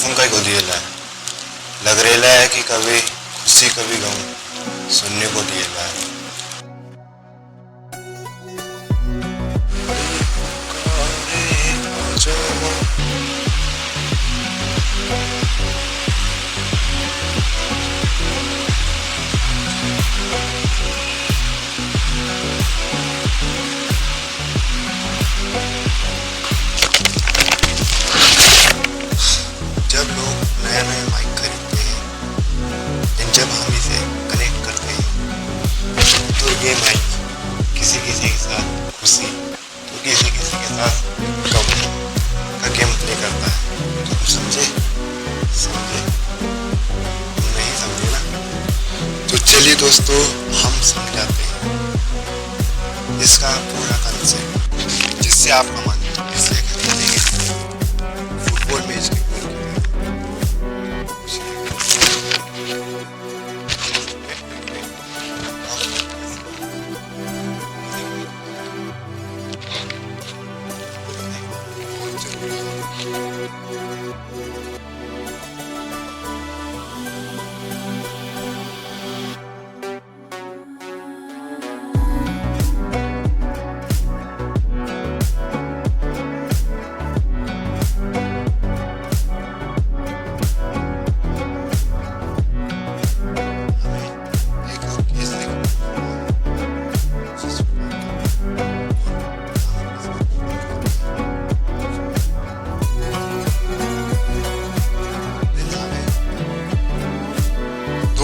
मौसम का को दिएला है, लग रेला है कि कभी खुशी कभी गम सुनने को दिएला है। जब लोग नया नया माइक खरीदते हैं, लेकिन जब हम इसे कनेक्ट करते हैं तो ये माइक किसी किसी के साथ खुशी तो किसी किसी के साथ गम का गेम प्ले करता है। तो तुम समझे समझे तुम नहीं समझे ना? तो चलिए दोस्तों, हम समझाते हैं इसका पूरा कंसेप्ट, जिससे आपका मन इसे खरीदेंगे फुटबॉल मैच के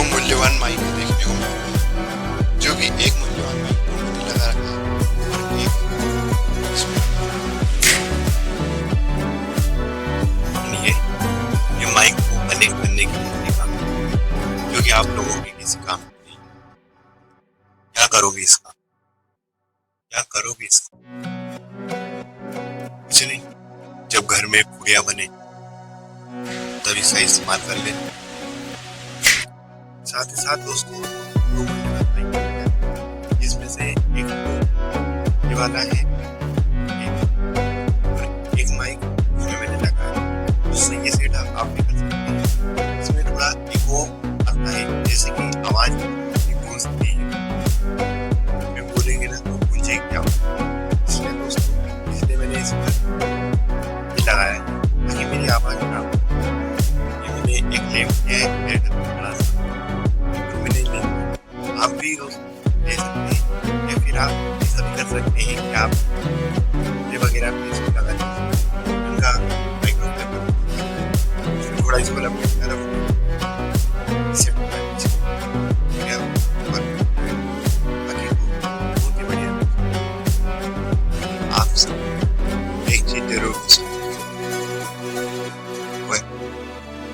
मूल्यवान माइक देखने को मिलता है, जो कि एक मूल्यवान माइक को मैंने लगा रखा है और एक ये माइक को कनेक्ट करने के लिए काम, जो कि आप लोगों के किसी काम नहीं। क्या करोगे इसका? क्या करोगे इसका? कुछ नहीं, जब घर में पुड़िया बने तब इसका इस्तेमाल कर ले। साथ ही साथ दोस्तों, दो मूल्यवान माइक, जिसमें से एक तो ये वाला है, एक माइक जिसमें मैंने लगा है, उससे ये सेटअप आप भी कर सकते हैं। इसमें थोड़ा इको आता है, जैसे कि आवाज गूंजती है, मैं बोलेंगे ना तो गूंजे क्या हो। इसलिए दोस्तों, इसलिए मैंने इस पर ये लगाया है ताकि मेरी आवाज ना हो। ये मैंने एक लेम किया है बड़ा सा, आप भी ले सकते हैं, या फिर आप ऐसा भी कर सकते हैं कि आप ये वगैरह भी इसमें लगा दीजिए। उनका माइक्रोफोन थोड़ा इसको लंबे तरफ इसे बाकी बहुत ही बढ़िया। आप सब एक चीज जरूर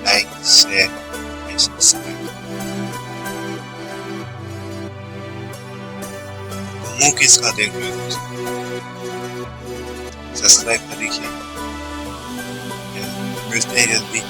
लाइक शेयर एंड सब्सक्राइब। मुंह किसका देख रहे हो? सब्सक्राइब कर लीजिए। मिलते हैं जल्दी।